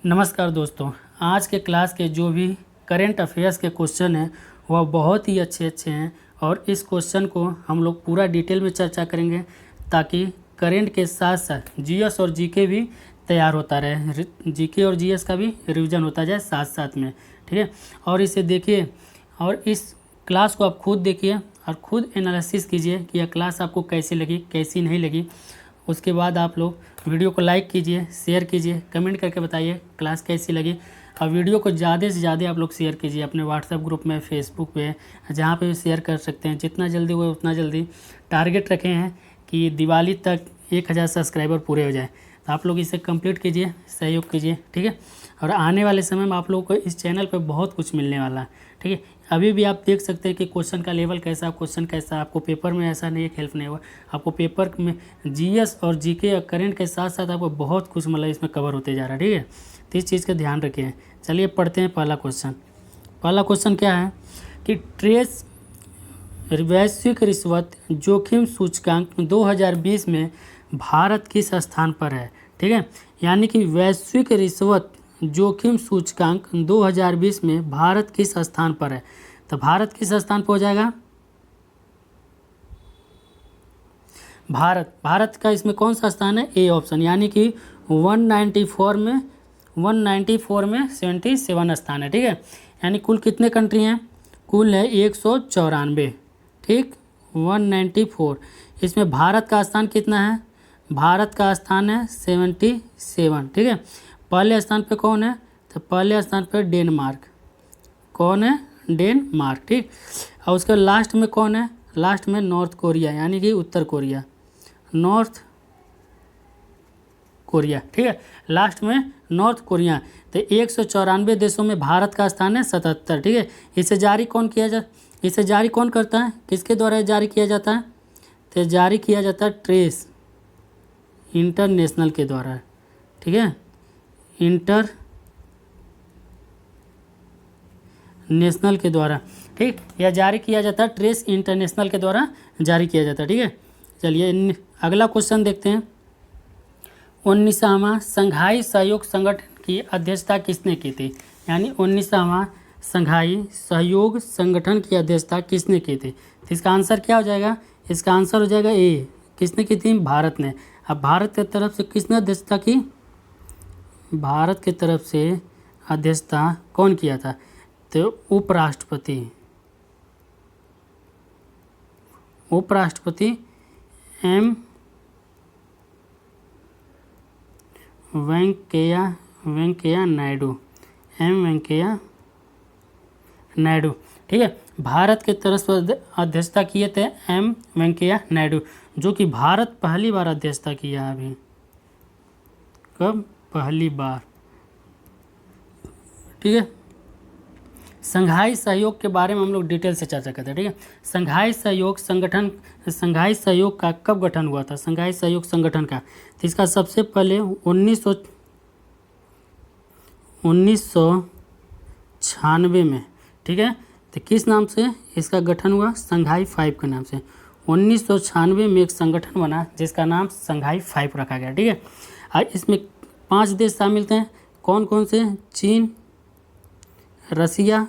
नमस्कार दोस्तों। आज के क्लास के जो भी करेंट अफेयर्स के क्वेश्चन हैं वह बहुत ही अच्छे हैं और इस क्वेश्चन को हम लोग पूरा डिटेल में चर्चा करेंगे ताकि करेंट के साथ साथ जीएस और जीके भी तैयार होता रहे, जीके और जीएस का भी रिवीजन होता जाए साथ साथ में, ठीक है। और इसे देखिए और इस क्लास को आप खुद देखिए और खुद एनालिसिस कीजिए कि यह क्लास आपको कैसी लगी कैसी नहीं लगी। उसके बाद आप लोग वीडियो को लाइक कीजिए, शेयर कीजिए, कमेंट करके बताइए क्लास कैसी लगी। और वीडियो को ज़्यादा से ज़्यादा आप लोग शेयर कीजिए अपने व्हाट्सएप ग्रुप में, फेसबुक पे, जहाँ पे भी शेयर कर सकते हैं। जितना जल्दी हो उतना जल्दी टारगेट रखे हैं कि दिवाली तक 1000 सब्सक्राइबर पूरे हो जाए। तो आप लोग इसे कंप्लीट कीजिए, सहयोग कीजिए, ठीक है। और आने वाले समय में आप लोगों को इस चैनल पर बहुत कुछ मिलने वाला है, ठीक है। अभी भी आप देख सकते हैं कि क्वेश्चन का लेवल कैसा, क्वेश्चन कैसा। आपको पेपर में ऐसा नहीं है हेल्प नहीं हुआ, आपको पेपर में जीएस और जीके और करंट के साथ साथ आपको बहुत कुछ मतलब इसमें कवर होते जा रहा है, ठीक है। तो इस चीज़ का ध्यान रखिए। चलिए पढ़ते हैं पहला क्वेश्चन। पहला क्वेश्चन क्या है कि ट्रेस वैश्विक रिश्वत जोखिम सूचकांक 2020 में भारत किस स्थान पर है, ठीक है। यानी कि वैश्विक रिश्वत जोखिम सूचकांक 2020 में भारत किस स्थान पर है। तो भारत किस स्थान पर हो जाएगा? भारत का इसमें कौन सा स्थान है? ए ऑप्शन, यानी कि 194 में 77 स्थान है, ठीक है। यानी कुल कितने कंट्री हैं? कुल है 194, ठीक। 194, इसमें भारत का स्थान कितना है? भारत का स्थान है 77, ठीक है। पहले स्थान पे कौन है? तो पहले स्थान पे डेनमार्क। कौन है? डेनमार्क, ठीक। और उसके लास्ट में कौन है? लास्ट में नॉर्थ कोरिया, यानी कि उत्तर कोरिया, नॉर्थ कोरिया, ठीक है। लास्ट में नॉर्थ कोरिया। तो 194 देशों में भारत का स्थान है 77, ठीक है। इसे जारी कौन करता है? किसके द्वारा जारी किया जाता है? तो जारी किया जाता है ट्रेस इंटरनेशनल के द्वारा, ठीक है। इंटरनेशनल के द्वारा, ठीक। यह जारी किया जाता है ट्रेस इंटरनेशनल के द्वारा जारी किया जाता है, ठीक है। चलिए अगला क्वेश्चन देखते हैं। 19वां संघाई सहयोग संगठन की अध्यक्षता किसने की थी? यानी 19वां संघाई सहयोग संगठन की अध्यक्षता किसने की थी? तो इसका आंसर क्या हो जाएगा? इसका आंसर हो जाएगा ए। किसने की थी? भारत ने। अब भारत की तरफ से किसने अध्यक्षता की? भारत की तरफ से अध्यक्षता कौन किया था? तो उपराष्ट्रपति एम वेंकैया नायडू, ठीक है। भारत के तरफ से अध्यक्षता किए थे एम वेंकैया नायडू, जो कि भारत पहली बार अध्यक्षता किया है अभी। कब? पहली बार, ठीक है। संघाई सहयोग के बारे में हम लोग डिटेल से चर्चा करते हैं, ठीक है। संघाई सहयोग का कब गठन हुआ था? संघाई सहयोग संगठन का, तो इसका सबसे पहले 1996 में, ठीक है। तो किस नाम से इसका गठन हुआ? संघाई 5 के नाम से। 1996 में एक संगठन बना जिसका नाम संघाई 5 रखा गया, ठीक है। और इसमें 5 देश शामिल थे। कौन कौन से? चीन, रसिया,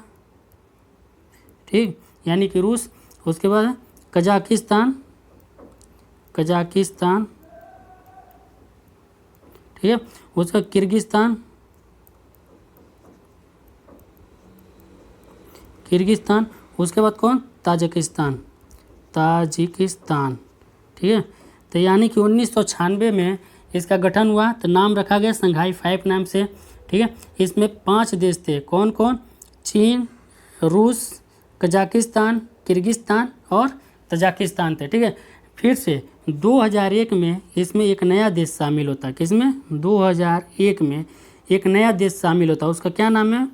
ठीक, यानी कि रूस। उसके बाद कजाकिस्तान, ठीक है। उसका किर्गिस्तान, उसके बाद कौन? ताजिकिस्तान, ठीक है। तो यानी कि 1996 में इसका गठन हुआ, तो नाम रखा गया संघाई 5 नाम से, ठीक है। इसमें 5 देश थे। कौन कौन? चीन, रूस, कजाकिस्तान, किर्गिस्तान और ताजिकिस्तान थे, ठीक है। फिर से 2001 में इसमें एक नया देश शामिल होता है। किसमें? 2001 में एक नया देश शामिल होता है। उसका क्या नाम है?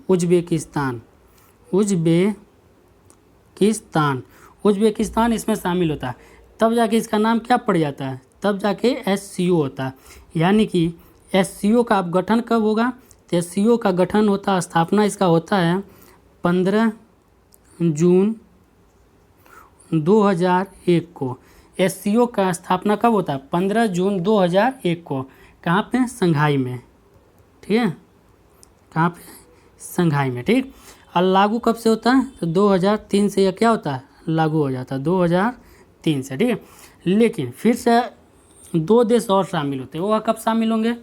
उज्बेकिस्तान इसमें शामिल होता है। तब जाके इसका नाम क्या पड़ जाता है? तब जाके SCO होता है। यानी कि SCO का अब गठन कब होगा? तो SCO का गठन होता है, स्थापना इसका होता है 15 जून 2001 को। SCO का स्थापना कब होता है? 15 जून 2001 को। कहाँ पे? संघाई में, ठीक है। कहाँ पे? संघाई में, ठीक। और लागू कब से होता है? तो 2003 से यह क्या होता है? लागू हो जाता है 2003 से, ठीक है। लेकिन फिर से 2 देश और शामिल होते हैं। वह कब शामिल होंगे?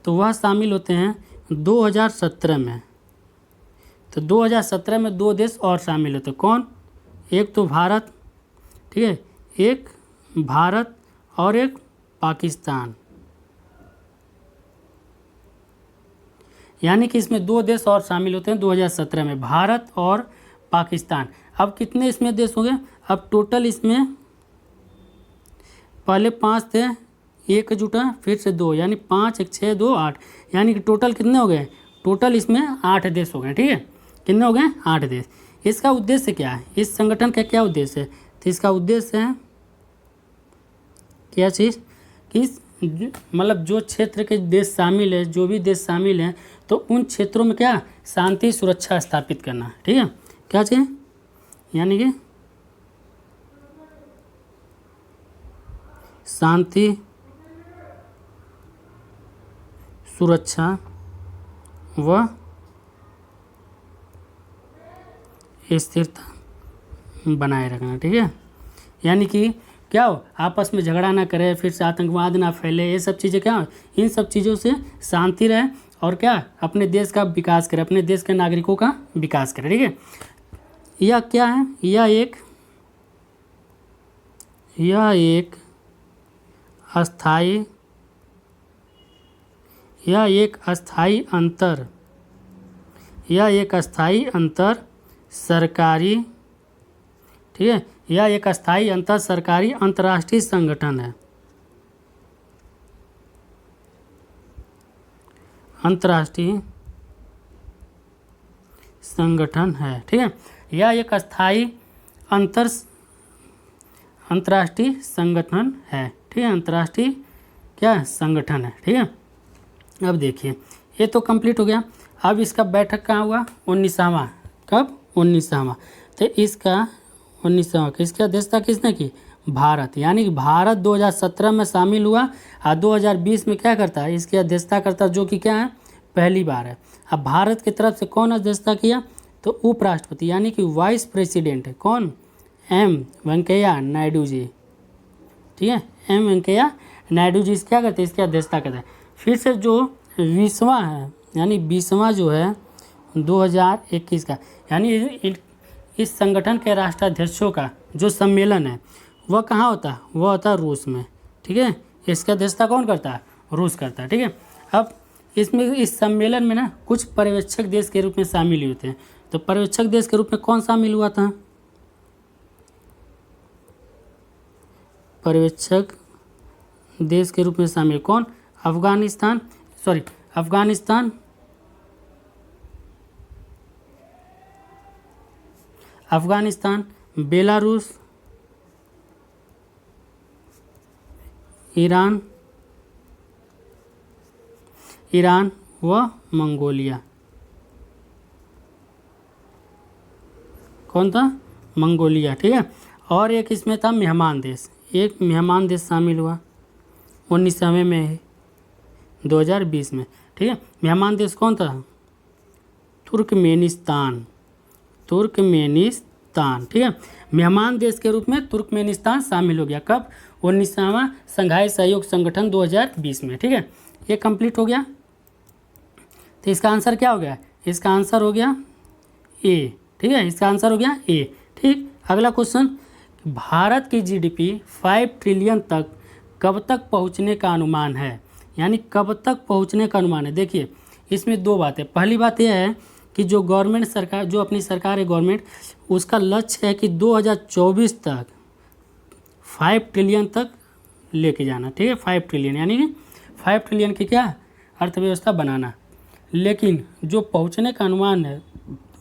तो वह शामिल होते हैं 2017 में। तो 2017 में 2 देश और शामिल होते हैं। कौन? एक तो भारत, ठीक है, एक भारत और एक पाकिस्तान। यानी कि इसमें 2 देश और शामिल होते हैं 2017 में, भारत और पाकिस्तान। अब कितने इसमें देश हो गए? अब टोटल इसमें पहले 5 थे, एक जुटा, फिर से 2, यानी 5 1 6 2 8, यानी कि टोटल कितने हो गए? टोटल इसमें 8 देश हो गए, ठीक है। कितने हो गए? 8 देश। इसका उद्देश्य क्या है? इस संगठन का क्या उद्देश्य है? तो इसका उद्देश्य है क्या चीज़ कि मतलब जो क्षेत्र के देश शामिल है, जो भी देश शामिल हैं, तो उन क्षेत्रों में क्या? शांति सुरक्षा स्थापित करना, ठीक है। क्या चीज़? यानी कि शांति सुरक्षा व स्थिरता बनाए रखना, ठीक है। यानी कि क्या हो? आपस में झगड़ा ना करे, फिर से आतंकवाद ना फैले, ये सब चीज़ें क्या हो? इन सब चीज़ों से शांति रहे और क्या? अपने देश का विकास करे, अपने देश के नागरिकों का विकास करे, ठीक है। यह क्या है? यह एक अस्थाई सरकारी, ठीक है, यह एक अस्थाई अंतर सरकारी अंतर्राष्ट्रीय संगठन है। अंतर्राष्ट्रीय संगठन है, ठीक है। यह एक अस्थाई अंतर्राष्ट्रीय संगठन है, ठीक है। अंतर्राष्ट्रीय क्या संगठन है, ठीक है। अब देखिए, ये तो कंप्लीट हो गया। अब इसका बैठक कहाँ हुआ? 19वां। कब? 19वां। तो इसका 19वां किसकी अध्यक्षता किसने की? भारत। यानी कि भारत 2017 में शामिल हुआ और 2020 में क्या करता है? इसकी अध्यक्षता करता है, जो कि क्या है? पहली बार है। अब भारत की तरफ से कौन अध्यक्षता किया? तो उपराष्ट्रपति, यानी कि वाइस प्रेसिडेंट है। कौन? एम वेंकैया नायडू जी, ठीक है। एम वेंकैया नायडू जी क्या करते हैं? इसकी अध्यक्षता करते हैं। फिर से जो 20वां है, यानी 20वां जो है 2021 का, यानी इस संगठन के राष्ट्राध्यक्षों का जो सम्मेलन है वह कहाँ होता है? वह होता है रूस में, ठीक है। इसकी अध्यक्षता कौन करता है? रूस करता है, ठीक है। अब इसमें इस सम्मेलन में ना कुछ पर्यवेक्षक देश के रूप में शामिल होते हैं। तो पर्यवेक्षक देश के रूप में कौन शामिल हुआ था? पर्यवेक्षक देश के रूप में शामिल कौन? अफगानिस्तान, बेलारूस, ईरान व मंगोलिया। कौन था? मंगोलिया, ठीक है। और एक इसमें था मेहमान देश, एक मेहमान देश शामिल हुआ 19वें में 2020 में, ठीक है। मेहमान देश कौन था? तुर्कमेनिस्तान, ठीक है। मेहमान देश के रूप में तुर्कमेनिस्तान शामिल हो गया। कब? 19वां संघाई सहयोग संगठन 2020 में, ठीक है। ये कंप्लीट हो गया। तो इसका आंसर क्या हो गया? इसका आंसर हो गया ए, ठीक है। इसका आंसर हो गया ए, ठीक। अगला क्वेश्चन, भारत की जीडीपी 5 ट्रिलियन तक कब तक पहुंचने का अनुमान है? यानी कब तक पहुंचने का अनुमान है? देखिए, इसमें 2 बातें। पहली बात यह है कि जो गवर्नमेंट सरकार, जो अपनी सरकार है गवर्नमेंट, उसका लक्ष्य है कि 2024 तक 5 ट्रिलियन तक लेके जाना, ठीक है। 5 ट्रिलियन यानी कि 5 ट्रिलियन की क्या अर्थव्यवस्था बनाना। लेकिन जो पहुंचने का अनुमान है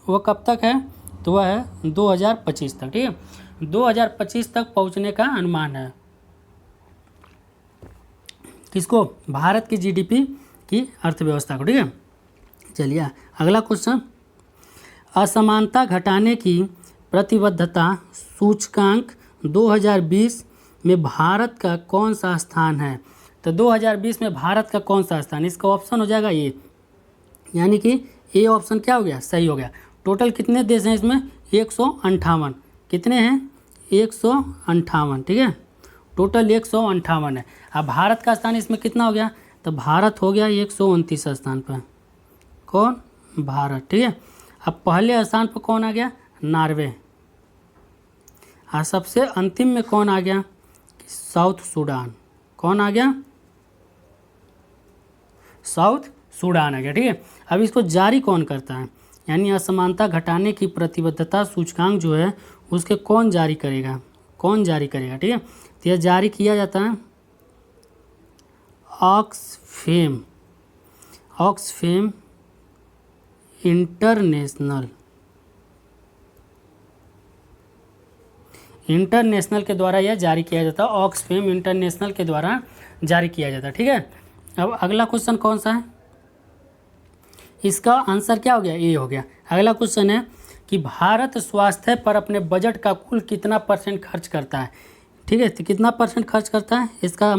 वह कब तक है? तो वह है 2025 तक, ठीक है। 2025 तक पहुंचने का अनुमान है। किसको? भारत की जीडीपी की अर्थव्यवस्था को, ठीक है। चलिए अगला क्वेश्चन, असमानता घटाने की प्रतिबद्धता सूचकांक 2020 में भारत का कौन सा स्थान है? तो 2020 में भारत का कौन सा स्थान? इसका ऑप्शन हो जाएगा ये, यानी कि ए ऑप्शन क्या हो गया, सही हो गया। टोटल कितने देश हैं इसमें, 158। कितने हैं, 158, ठीक है, टोटल 158 है। अब भारत का स्थान इसमें कितना हो गया, तो भारत हो गया 129 स्थान पर। कौन, भारत, ठीक है। अब पहले स्थान पर कौन आ गया, नॉर्वे। और सबसे अंतिम में कौन आ गया, साउथ सूडान। कौन आ गया, साउथ सूडान आ गया, ठीक है। अब इसको जारी कौन करता है, यानी असमानता घटाने की प्रतिबद्धता सूचकांक जो है उसके कौन जारी करेगा, कौन जारी करेगा, ठीक है। तो यह जारी किया जाता है ऑक्सफेम, ऑक्सफेम इंटरनेशनल, इंटरनेशनल के द्वारा यह जारी किया जाता है, ऑक्सफेम इंटरनेशनल के द्वारा जारी किया जाता है, ठीक है। अब अगला क्वेश्चन कौन सा है, इसका आंसर क्या हो गया, ए हो गया। अगला क्वेश्चन है कि भारत स्वास्थ्य पर अपने बजट का कुल कितना % खर्च करता है, ठीक है। तो कितना % खर्च करता है, इसका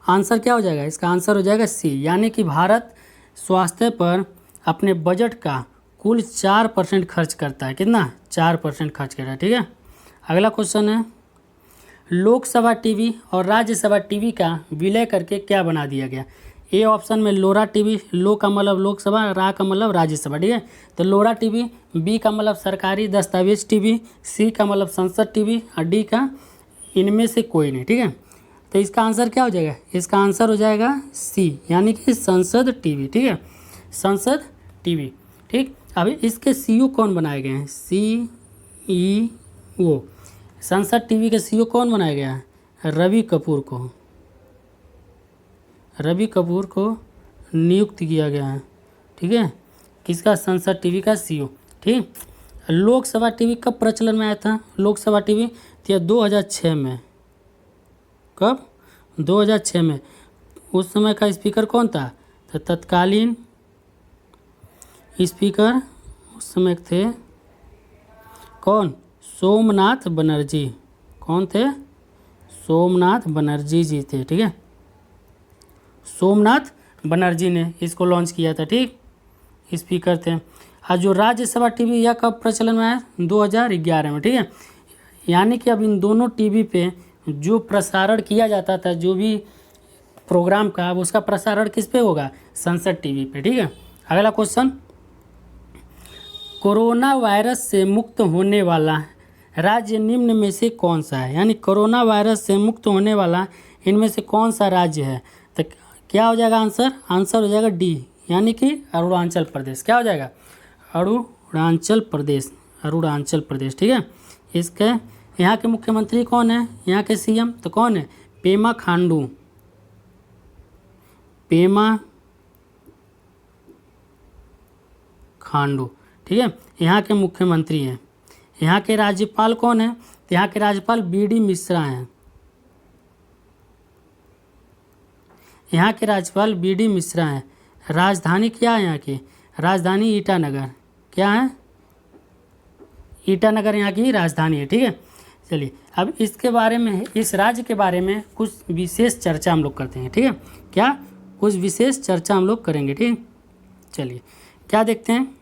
आंसर क्या हो जाएगा, इसका आंसर हो जाएगा सी, यानी कि भारत स्वास्थ्य पर अपने बजट का कुल 4% खर्च करता है। कितना, 4% खर्च करता है, ठीक है। अगला क्वेश्चन है लोकसभा टीवी और राज्यसभा टीवी का विलय करके क्या बना दिया गया। ए ऑप्शन में लोरा टीवी, लो का मतलब लोकसभा, रा का मतलब राज्यसभा, ठीक है। तो लोरा टीवी, बी का मतलब सरकारी दस्तावेज टीवी, सी का मतलब संसद टीवी और डी का इनमें से कोई नहीं, ठीक है। तो इसका आंसर क्या हो जाएगा, इसका आंसर हो जाएगा सी, यानी कि संसद टीवी, ठीक है, संसद टीवी, ठीक। अभी इसके सीईओ कौन बनाए गए हैं, सीईओ, संसद टीवी के सीईओ कौन बनाया गया है, रवि कपूर को, रवि कपूर को नियुक्त किया गया है, ठीक है, किसका, संसद टीवी का सीईओ, ठीक। लोकसभा टीवी कब प्रचलन में आया था, लोकसभा टीवी तो 2006 में, कब, 2006 में। उस समय का स्पीकर कौन था, तो तत्कालीन स्पीकर उस समय थे कौन, सोमनाथ बनर्जी। कौन थे, सोमनाथ बनर्जी जी थे, ठीक है, सोमनाथ बनर्जी ने इसको लॉन्च किया था, ठीक, स्पीकर थे। और जो राज्यसभा टीवी यह कब प्रचलन में आया, 2011 में, ठीक है। यानी कि अब इन दोनों टीवी पे जो प्रसारण किया जाता था, जो भी प्रोग्राम का, अब उसका प्रसारण किस पे होगा, संसद टीवी पे, ठीक है। अगला क्वेश्चन, कोरोना वायरस से मुक्त होने वाला राज्य निम्न में से कौन सा है, यानी कोरोना वायरस से मुक्त होने वाला इनमें से कौन सा राज्य है। तो क्या हो जाएगा आंसर, आंसर हो जाएगा डी, यानी कि अरुणाचल प्रदेश। क्या हो जाएगा, अरुणाचल प्रदेश, अरुणाचल प्रदेश, ठीक है। इसके यहाँ के मुख्यमंत्री कौन है, यहाँ के सीएम तो कौन है, पेमा खांडू, पेमा खांडू, ठीक है, यहाँ के मुख्यमंत्री हैं। यहाँ के राज्यपाल कौन है, तो यहाँ के राज्यपाल बीडी मिश्रा हैं, यहाँ के राज्यपाल बीडी मिश्रा हैं। राजधानी क्या है यहाँ की, राजधानी ईटानगर, क्या है, ईटानगर यहाँ की राजधानी है, ठीक है। चलिए अब इसके बारे में, इस राज्य के बारे में कुछ विशेष चर्चा हम लोग करते हैं, ठीक है। क्या, कुछ विशेष चर्चा हम लोग करेंगे, ठीक। चलिए क्या देखते हैं,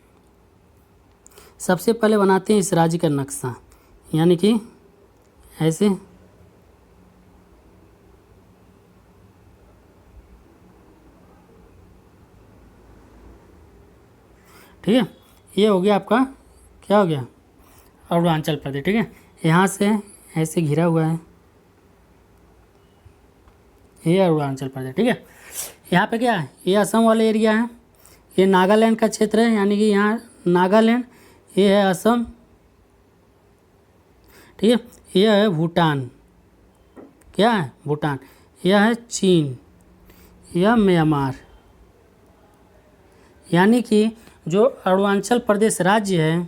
सबसे पहले बनाते हैं इस राज्य का नक्शा, यानी कि ऐसे, ठीक है। ये हो गया आपका, क्या हो गया, अरुणाचल प्रदेश, ठीक है। यहाँ से ऐसे घिरा हुआ है, ये अरुणाचल प्रदेश, ठीक है। यहाँ पे क्या है, ये असम वाला एरिया है, ये नागालैंड का क्षेत्र है, यानी कि यहाँ नागालैंड, ये है असम, ठीक है। यह है भूटान, क्या है, भूटान, यह है चीन, यह म्यांमार। यानी कि जो अरुणाचल प्रदेश राज्य है,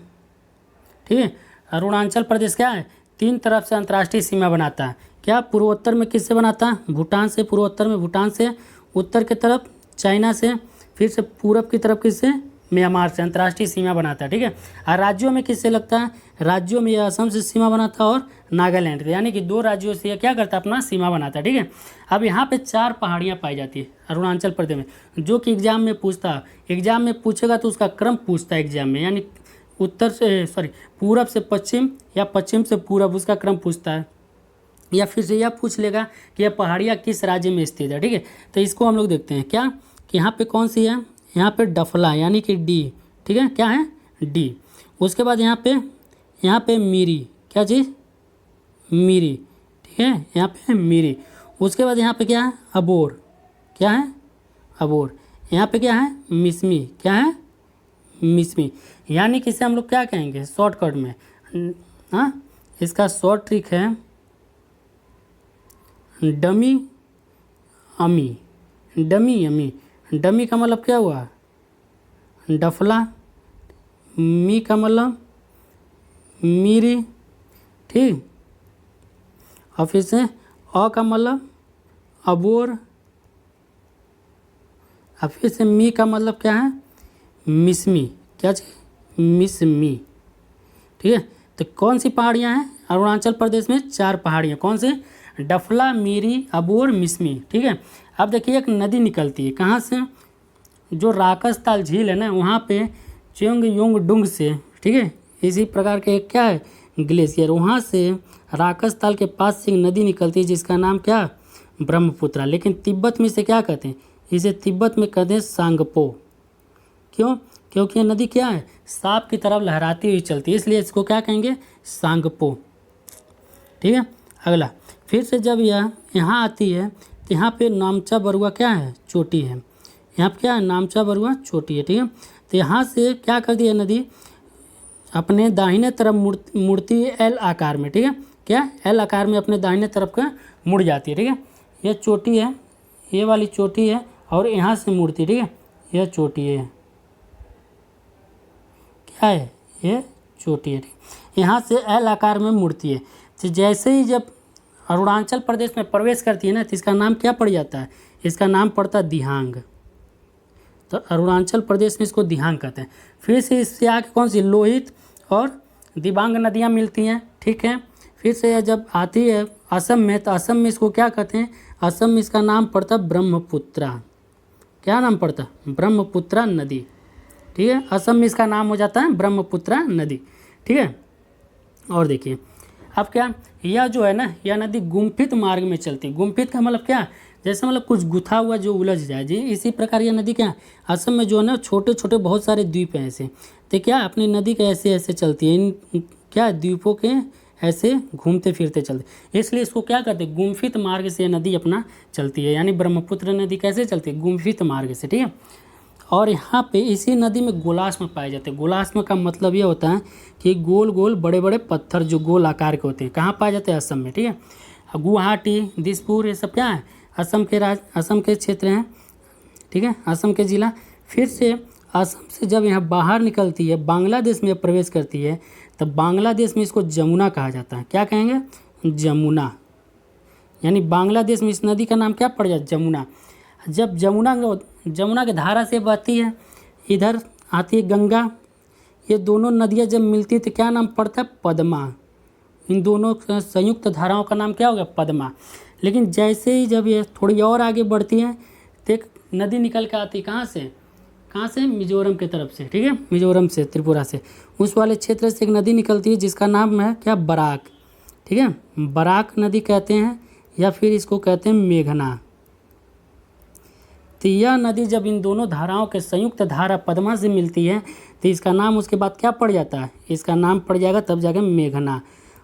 ठीक है, अरुणाचल प्रदेश क्या है, 3 तरफ से अंतर्राष्ट्रीय सीमा बनाता है। क्या, पूर्वोत्तर में किससे बनाता है, भूटान से, पूर्वोत्तर में भूटान से, उत्तर की तरफ चाइना से, फिर से पूरब की तरफ किससे, म्यांमार से अंतर्राष्ट्रीय सीमा बनाता है, ठीक है। और राज्यों में किससे लगता है, राज्यों में यह असम से सीमा बनाता है और नागालैंड से, यानी कि 2 राज्यों से यह क्या करता है, अपना सीमा बनाता है, ठीक है। अब यहाँ पे 4 पहाड़ियाँ पाई जाती है अरुणाचल प्रदेश में, जो कि एग्जाम में पूछता है, एग्जाम में पूछेगा तो उसका क्रम पूछता है एग्जाम में, यानी पूरब से पश्चिम या पश्चिम से पूरब, उसका क्रम पूछता है। या फिर से यह पूछ लेगा कि यह पहाड़ियाँ किस राज्य में स्थित है, ठीक है। तो इसको हम लोग देखते हैं क्या, कि यहाँ पे कौन सी है, यहाँ पे डफला यानी कि डी, ठीक है, क्या है, डी। उसके बाद यहाँ पे मीरी, क्या चीज़, मीरी, ठीक है, यहाँ पे मीरी। उसके बाद यहाँ पे क्या है, अबोर, क्या है, अबोर। यहाँ पे क्या है, मिसमी, क्या है, मिसमी। यानी कि इसे हम लोग क्या कहेंगे शॉर्टकट में, हाँ, इसका शॉर्ट ट्रिक है डमी अमी, डमी अमी। डमी का मतलब क्या हुआ, डफला, मी का मतलब मीरी, ठीक। और फिर से अ का मतलब अबोर, और फिर से मी का मतलब क्या है, मिसमी, क्या चीज़, मिसमी, ठीक है। तो कौन सी पहाड़ियाँ हैं अरुणाचल प्रदेश में, 4 पहाड़ियाँ, कौन से, डफला, मीरी, अबोर, मिसमी, ठीक है। अब देखिए एक नदी निकलती है कहाँ से, जो राकसताल झील है ना, वहाँ पे च्योंग योंग डुंग से, ठीक है। इसी प्रकार के एक क्या है, ग्लेशियर, वहाँ से राकसताल के पास से एक नदी निकलती है जिसका नाम क्या, ब्रह्मपुत्रा। लेकिन तिब्बत में इसे क्या कहते हैं, इसे तिब्बत में कहते हैं सांगपो। क्यों, क्योंकि ये नदी क्या है, सांप की तरफ लहराती हुई चलती है, इसलिए इसको क्या कहेंगे, सांगपो, ठीक है। अगला, फिर से जब यह यहाँ आती है तो यहाँ पे नामचा बरुआ क्या है, चोटी है, यहाँ पे क्या है, नामचा बरुआ चोटी है, ठीक है। तो यहाँ से क्या कर दिया नदी, अपने दाहिने तरफ मुड़ती है एल आकार में, ठीक है, क्या, एल आकार में अपने दाहिने तरफ का मुड़ जाती है, ठीक है। यह चोटी है, ये वाली चोटी है, और यहाँ से मुड़ती है, ठीक है, यह चोटी है, क्या है, ये चोटी है, ठीक। यहाँ से एल आकार में मुड़ती है। तो जैसे ही जब अरुणाचल प्रदेश में प्रवेश करती है ना, तो इसका नाम क्या पड़ जाता है, इसका नाम पड़ता है दिहांग। तो अरुणाचल प्रदेश में इसको दिहांग कहते हैं। फिर से इससे आके कौन सी, लोहित और दिबांग नदियाँ मिलती हैं, ठीक है। फिर से यह जब आती है असम में, तो असम में इसको क्या कहते हैं, असम में इसका नाम पड़ता है ब्रह्मपुत्रा, क्या नाम पड़ता है, ब्रह्मपुत्रा नदी, ठीक है। असम में इसका नाम हो जाता है ब्रह्मपुत्रा नदी, ठीक है। और देखिए अब क्या, यह जो है ना, यह नदी गुम्फित मार्ग में चलती है। गुम्फित का मतलब क्या, जैसे मतलब कुछ गुथा हुआ जो उलझ जाए जी, इसी प्रकार यह नदी क्या, असम में जो है ना छोटे छोटे बहुत सारे द्वीप हैं ऐसे, तो क्या अपनी नदी के ऐसे ऐसे चलती है, इन क्या द्वीपों के ऐसे घूमते फिरते चलते, इसलिए इसको क्या कहते हैं, गुम्फित मार्ग से नदी अपना चलती है। यानी ब्रह्मपुत्र नदी कैसे चलती है, गुम्फित मार्ग से, ठीक है। और यहाँ पे इसी नदी में गोलाश्म पाए जाते हैं। गोलाश्म का मतलब ये होता है कि गोल गोल बड़े बड़े पत्थर जो गोल आकार के होते हैं, कहाँ पाए जाते हैं, असम में, ठीक है। गुवाहाटी, दिसपुर, ये सब क्या है, असम के क्षेत्र हैं, ठीक है, असम के ज़िला। फिर से असम से जब यहाँ बाहर निकलती है, बांग्लादेश में प्रवेश करती है, तब बांग्लादेश में इसको जमुना कहा जाता है। क्या कहेंगे, जमुना। यानी बांग्लादेश में इस नदी का नाम क्या पड़ जाता है, जमुना। जब जमुना की धारा से बहती है, इधर आती है गंगा, ये दोनों नदियाँ जब मिलती है तो क्या नाम पड़ता है, पद्मा। इन दोनों संयुक्त धाराओं का नाम क्या हो गया, पद्मा। लेकिन जैसे ही जब ये थोड़ी और आगे बढ़ती है तो एक नदी निकल के आती है, कहाँ से, मिजोरम की तरफ से, ठीक है, मिजोरम से, त्रिपुरा से, उस वाले क्षेत्र से एक नदी निकलती है जिसका नाम है क्या, बराक, ठीक है, बराक नदी कहते हैं, या फिर इसको कहते हैं मेघना। तो यह नदी जब इन दोनों धाराओं के संयुक्त धारा पद्मा से मिलती है तो इसका नाम उसके बाद क्या पड़ जाता है, इसका नाम पड़ जाएगा तब जाके मेघना।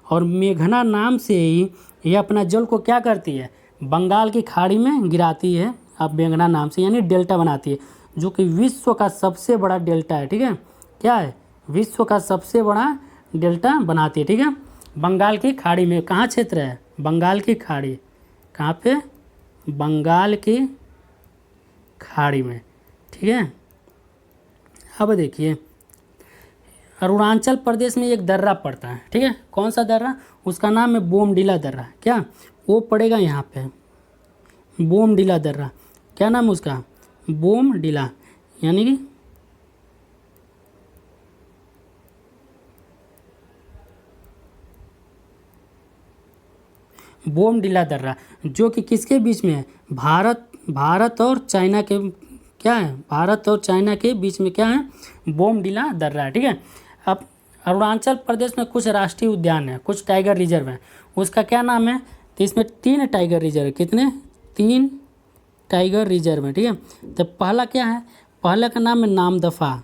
और मेघना नाम से ही यह अपना जल को क्या करती है, बंगाल की खाड़ी में गिराती है, अब मेघना नाम से, यानी डेल्टा बनाती है, जो कि विश्व का सबसे बड़ा डेल्टा है, ठीक है, क्या है, विश्व का सबसे बड़ा डेल्टा बनाती है, ठीक है। बंगाल की खाड़ी में, कहाँ क्षेत्र है, बंगाल की खाड़ी, कहाँ पे, बंगाल की खाड़ी में, ठीक है। अब देखिए अरुणाचल प्रदेश में एक दर्रा पड़ता है, ठीक है, कौन सा दर्रा, उसका नाम है बोमडिला दर्रा, क्या, वो पड़ेगा यहाँ पे, बोमडिला दर्रा, क्या नाम उसका, बोमडिला, यानी कि बोमडिला दर्रा, जो कि किसके बीच में है, भारत और चाइना के क्या है, भारत और चाइना के बीच में क्या है, बोमडिला दर्रा है। ठीक है। अब अरुणाचल प्रदेश में कुछ राष्ट्रीय उद्यान है, कुछ टाइगर रिजर्व है, उसका क्या नाम है, तो इसमें 3 टाइगर रिजर्व है। कितने, 3 टाइगर रिजर्व है। ठीक है। तो पहला क्या है, पहला का नाम है नामदफा,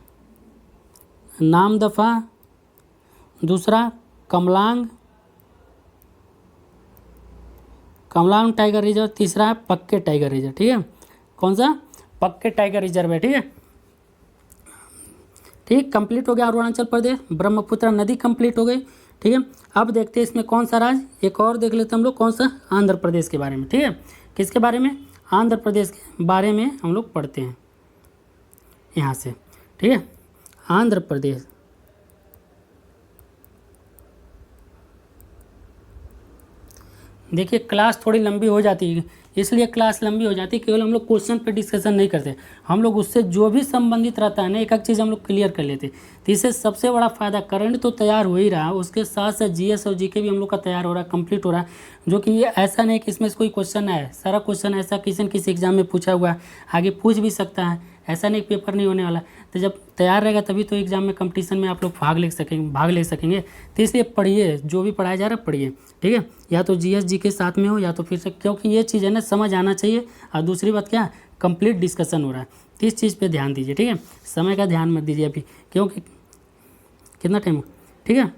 दूसरा कमलांग टाइगर रिजर्व, तीसरा है पक्के टाइगर रिजर्व। ठीक है। कौन सा, पक्के टाइगर रिजर्व है। ठीक है। ठीक, कंप्लीट हो गया अरुणाचल प्रदेश, ब्रह्मपुत्र नदी कंप्लीट हो गई। ठीक है। अब देखते हैं इसमें कौन सा राज्य, एक और देख लेते हैं हम लोग, कौन सा, आंध्र प्रदेश के बारे में। ठीक है। किसके बारे में, आंध्र प्रदेश के बारे में हम लोग पढ़ते हैं यहाँ से। ठीक है। आंध्र प्रदेश, देखिए क्लास थोड़ी लंबी हो जाती है, इसलिए क्लास लंबी हो जाती है, केवल हम लोग क्वेश्चन पे डिस्कशन नहीं करते, हम लोग उससे जो भी संबंधित रहता है ना, एक एक चीज़ हम लोग क्लियर कर लेते। तो इससे सबसे बड़ा फ़ायदा, करंट तो तैयार हो ही रहा, उसके साथ साथ जीएस और जीके भी हम लोग का तैयार हो रहा है, कंप्लीट हो रहा है, जो कि ये ऐसा नहीं कि इसमें से कोई क्वेश्चन आए, सारा क्वेश्चन ऐसा किसी न किसी एग्जाम में पूछा हुआ है, आगे पूछ भी सकता है, ऐसा नहीं पेपर नहीं होने वाला। तो जब तैयार रहेगा तभी तो एग्जाम में कंपटीशन में आप लोग भाग ले सकेंगे। तो इसलिए पढ़िए, जो भी पढ़ाया जा रहा है पढ़िए। ठीक है। या तो जीएस जी के साथ में हो या तो फिर से, क्योंकि ये चीज़ है ना समझ आना चाहिए, और दूसरी बात क्या, कंप्लीट डिस्कशन हो रहा है, तो इस चीज़ पे ध्यान दीजिए। ठीक है। समय का ध्यान मत दीजिए अभी, क्योंकि कितना टाइम हो। ठीक है।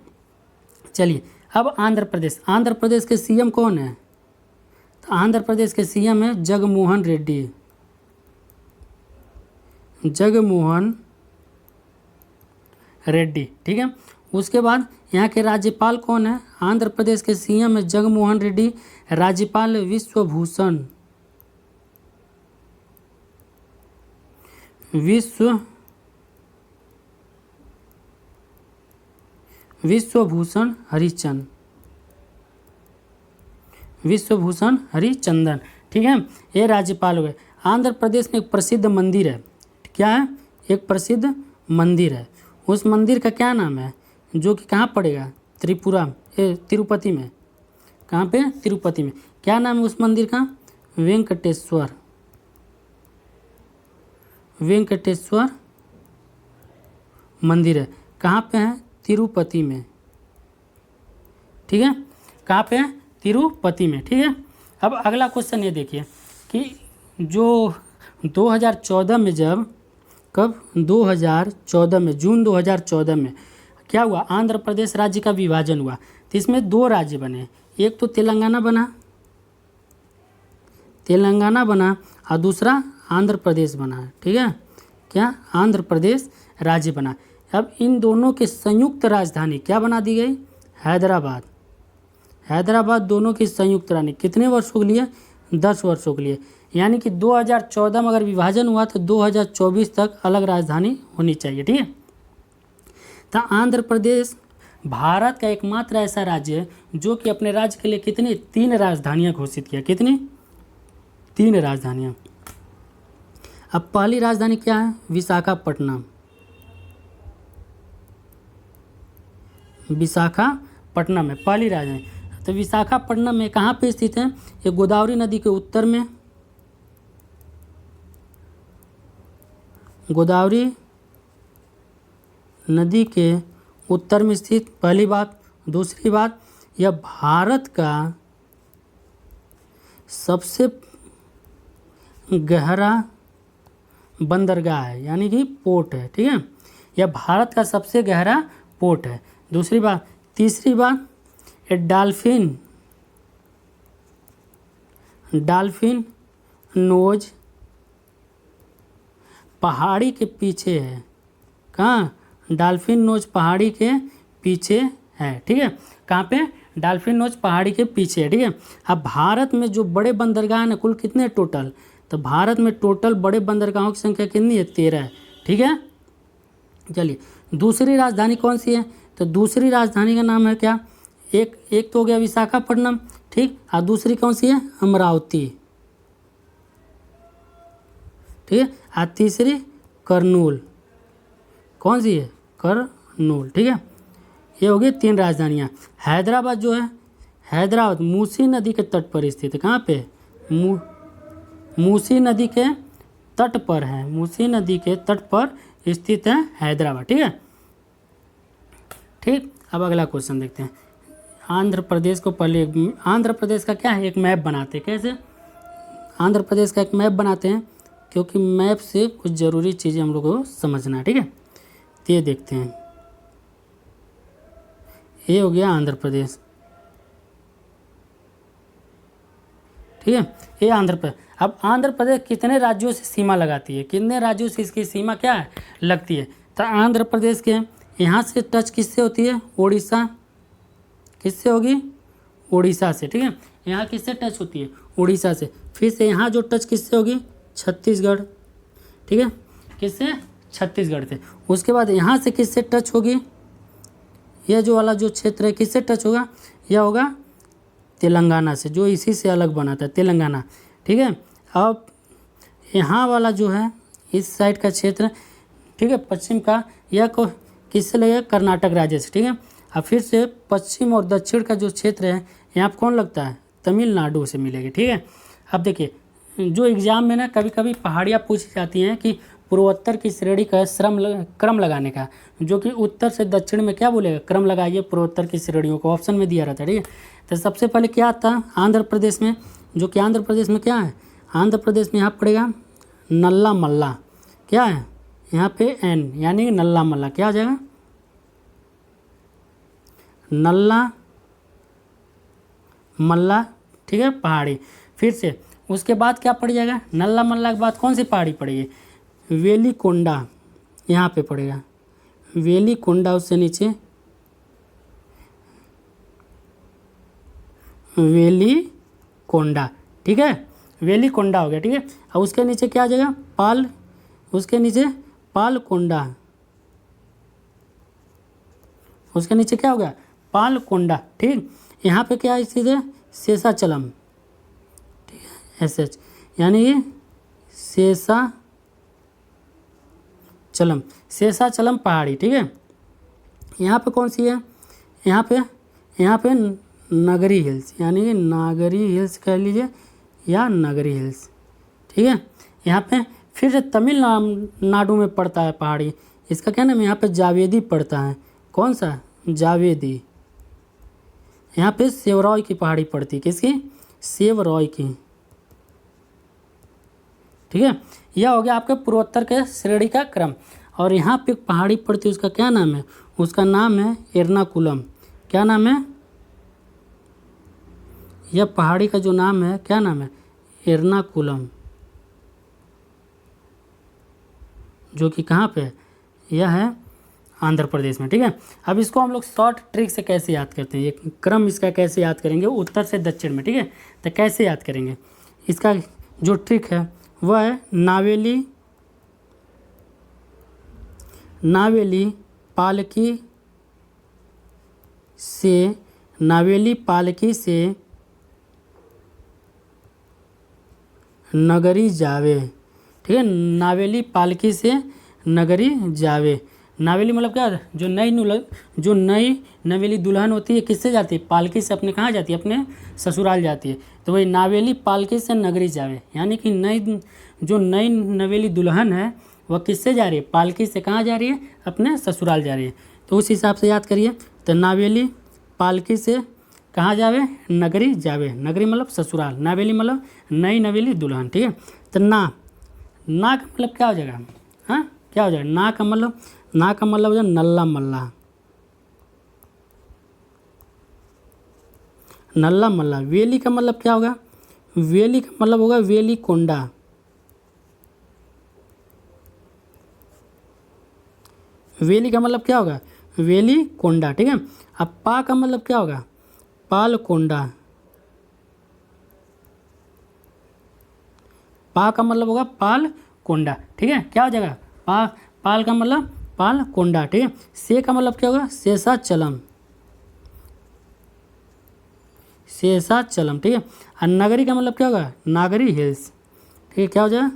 चलिए, अब आंध्र प्रदेश के सीएम कौन है, तो आंध्र प्रदेश के सीएम है जगनमोहन रेड्डी। ठीक है। उसके बाद यहाँ के राज्यपाल कौन है, आंध्र प्रदेश के सीएम है जगनमोहन रेड्डी, राज्यपाल विश्वभूषण हरिचंदन। ठीक है। ये राज्यपाल हुए। आंध्र प्रदेश में एक प्रसिद्ध मंदिर है, क्या है, एक प्रसिद्ध मंदिर है, उस मंदिर का क्या नाम है, जो कि कहाँ पड़ेगा, तिरुपति में। कहाँ पे, तिरुपति में। क्या नाम है उस मंदिर का, वेंकटेश्वर मंदिर है। कहाँ पे है, तिरुपति में। ठीक है। कहाँ पे है, तिरुपति में। ठीक है। अब अगला क्वेश्चन ये देखिए कि जो 2014 में जून 2014 में क्या हुआ, आंध्र प्रदेश राज्य का विभाजन हुआ, तो इसमें 2 राज्य बने, एक तो तेलंगाना बना और दूसरा आंध्र प्रदेश बना। ठीक है। क्या, आंध्र प्रदेश राज्य बना। अब इन दोनों के संयुक्त राजधानी क्या बना दी गई, हैदराबाद दोनों की संयुक्त राजधानी, कितने वर्षों के लिए, 10 वर्षों के लिए। यानी कि 2014 में अगर विभाजन हुआ तो 2024 तक अलग राजधानी होनी चाहिए। ठीक है। तो आंध्र प्रदेश भारत का एकमात्र ऐसा राज्य है जो कि अपने राज्य के लिए कितनी, 3 राजधानियां घोषित किया। कितनी, 3 राजधानियां। अब पहली राजधानी क्या है, विशाखापट्टनम है पहली राजधानी। तो विशाखापट्टनम में कहाँ पे स्थित है, ये गोदावरी नदी के उत्तर में, गोदावरी नदी के उत्तर में स्थित, पहली बात। दूसरी बात, यह भारत का सबसे गहरा बंदरगाह है, यानी कि पोर्ट है। ठीक है। यह भारत का सबसे गहरा पोर्ट है। दूसरी बात। तीसरी बात, ये डॉल्फिन नोज पहाड़ी के पीछे है। कहाँ, डॉल्फिन नोज पहाड़ी के पीछे है। ठीक है। कहाँ पे, डॉल्फिन नोज पहाड़ी के पीछे है। ठीक है। अब भारत में जो बड़े बंदरगाह हैं कुल कितने टोटल, तो भारत में टोटल बड़े बंदरगाहों की संख्या कितनी है, 13 है। ठीक है। चलिए, दूसरी राजधानी कौन सी है, तो दूसरी राजधानी का नाम है क्या, एक तो हो गया विशाखापट्टनम। ठीक। और दूसरी कौन सी है, अमरावती। ठीक है। और तीसरी करनूल। कौन सी है, करनूल। ठीक है। ये हो गई 3 राजधानियाँ। हैदराबाद जो है, हैदराबाद मूसी नदी के तट पर स्थित है। कहाँ पे? मूसी नदी के तट पर है, मूसी नदी के तट पर स्थित है हैदराबाद। ठीक है, ठीक। अब अगला क्वेश्चन देखते हैं। आंध्र प्रदेश को पहले, आंध्र प्रदेश का क्या है, एक मैप बनाते हैं। कैसे? आंध्र प्रदेश का एक मैप बनाते हैं, क्योंकि मैप से कुछ ज़रूरी चीज़ें हम लोग को समझना है। ठीक है, तो ये देखते हैं। ये हो गया आंध्र प्रदेश। ठीक है, ये आंध्र प्रदेश। अब आंध्र प्रदेश कितने राज्यों से सीमा लगाती है? कितने राज्यों से इसकी सीमा क्या है, लगती है? तो आंध्र प्रदेश के यहाँ से टच किससे होती है? उड़ीसा। किससे होगी? उड़ीसा से। ठीक है, यहाँ किससे टच होती है? उड़ीसा से। फिर से यहाँ जो टच किससे होगी? छत्तीसगढ़। ठीक है, किससे? छत्तीसगढ़ से। उसके बाद यहाँ से किससे टच होगी? यह जो वाला जो क्षेत्र है किससे टच होगा? यह होगा तेलंगाना से, जो इसी से अलग बनाता है, तेलंगाना। ठीक है, अब यहाँ वाला जो है इस साइड का क्षेत्र, ठीक है, पश्चिम का, यह को किससे लगेगा? कर्नाटक राज्य से। ठीक है, अब फिर से पश्चिम और दक्षिण का जो क्षेत्र है यहाँ पर कौन लगता है? तमिलनाडु से मिलेगी। ठीक है, अब देखिए, जो एग्ज़ाम में ना कभी कभी पहाड़ियाँ पूछी जाती हैं कि पूर्वोत्तर की श्रेणी का क्रम लगाने का, जो कि उत्तर से दक्षिण में क्या बोलेगा? क्रम लगाइए पूर्वोत्तर की श्रेणियों को, ऑप्शन में दिया रहता है। ठीक है, तो सबसे पहले क्या आता आंध्र प्रदेश में, जो कि आंध्र प्रदेश में क्या है? आंध्र प्रदेश में यहाँ पड़ेगा नल्ला मल्ला। क्या है यहाँ पे? एन, यानी नल्ला मल्ला। क्या आ जाएगा? नल्ला मल्ला। ठीक है, पहाड़ी। फिर से उसके बाद क्या पड़ जाएगा? नल्ला मल्ला के बाद कौन सी पहाड़ी पड़ेगी? वेलिकोंडा, यहाँ पे पड़ेगा वेलिकोंडा। उससे नीचे वेलिकोंडा। ठीक है, वेलिकोंडा हो गया। ठीक है, और उसके नीचे क्या आ जाएगा? पाल, उसके नीचे पालकोंडा। उसके नीचे क्या हो गया? पालकोंडा। ठीक, यहाँ पे क्या स्थित है? शेषाचलम। ठीक है, SH, यानी ये शेषाचलम पहाड़ी। ठीक है, यहाँ पे कौन सी है? यहाँ पे नगरी हिल्स, यानी नागरी हिल्स कह लीजिए या नगरी हिल्स। ठीक है, यहाँ पे फिर से तमिलनाडु में पड़ता है पहाड़ी, इसका क्या नाम है? यहाँ पे जावेदी पड़ता है। कौन सा? जावेदी। यहाँ पे सेवरॉय की पहाड़ी पड़ती है। किसकी? सेवरॉय की। ठीक है, यह हो गया आपके पूर्वोत्तर के श्रेणी का क्रम। और यहाँ पे पहाड़ी पड़ती है, उसका क्या नाम है? उसका नाम है एर्नाकुलम। क्या नाम है? यह पहाड़ी का जो नाम है, क्या नाम है? एर्नाकुलम, जो कि कहाँ पे है? यह है आंध्र प्रदेश में। ठीक है, अब इसको हम लोग शॉर्ट ट्रिक से कैसे याद करते हैं, ये क्रम इसका कैसे याद करेंगे उत्तर से दक्षिण में। ठीक है, तो कैसे याद करेंगे? इसका जो ट्रिक है वह है नावेली पालकी से नगरी जावे। ठीक है, नावेली पालकी से नगरी जावे। नावेली मतलब क्या? जो नई नवेली दुल्हन होती है किससे जाती है? पालकी से। अपने कहाँ जाती है? अपने ससुराल जाती है। तो वही नावेली पालकी से नगरी जावे, यानी कि नई नवेली दुल्हन है वह किससे जा रही है? पालकी से। कहाँ जा रही है? अपने ससुराल जा रही है। तो उस हिसाब से याद करिए। तो नावेली पालकी से कहाँ जावे? नगरी जावे। नगरी मतलब ससुराल, नावेली मतलब नई नवेली दुल्हन। ठीक है, तो ना का मतलब क्या हो जाएगा? हाँ, क्या हो जाएगा? ना का मतलब हो जाए नल्ला मल्ला। नल्ला मल्ला। वेली का मतलब क्या होगा? वेली का मतलब होगा वेलिकोंडा। वेली का मतलब क्या होगा? वेलिकोंडा। ठीक है, अब पा का मतलब क्या होगा? पालकोंडा। पा का मतलब होगा पालकोंडा। ठीक है, क्या हो जाएगा? पाल का मतलब पालकोंडा। ठीक है, से का मतलब क्या होगा? शेषाचलम। ठीक है, और नगरी का मतलब क्या होगा? नागरी हिल्स। ठीक है, क्या हो जाएगा?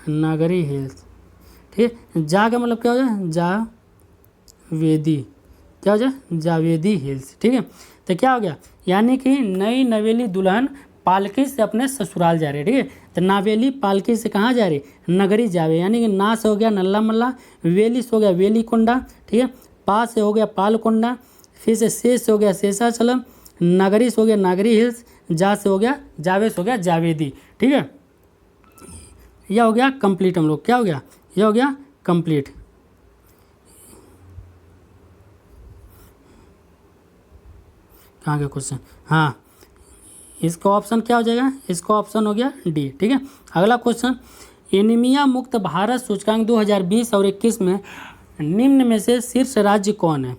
नागरी हिल्स। ठीक है, जा का मतलब क्या हो जाए? जावेदी। क्या हो जाए? जावेदी हिल्स। ठीक है, तो क्या हो गया, यानी कि नई नवेली दुल्हन पालकी से अपने ससुराल जा रही है। ठीक है, तो नावेली पालकी से कहाँ जा रही, नगरी जावे, यानी कि ना से हो गया नल्ला मल्ला, वेली से हो गया वेली कोंडा, ठीक है, पा से हो गया पालकोंडा, फिर से शेष हो गया शेषाचलम, नगरी से हो गया नागरी हिल्स, जा से हो गया जावेद हो गया जावेदी। ठीक है, यह हो गया कंप्लीट। हम लोग क्या हो गया, यह हो गया कंप्लीट। कहाँ गया क्वेश्चन, हाँ इसका ऑप्शन क्या हो जाएगा, इसका ऑप्शन हो गया डी। ठीक है, अगला क्वेश्चन, एनीमिया मुक्त भारत सूचकांक 2020 और 21 में निम्न में से शीर्ष राज्य कौन है,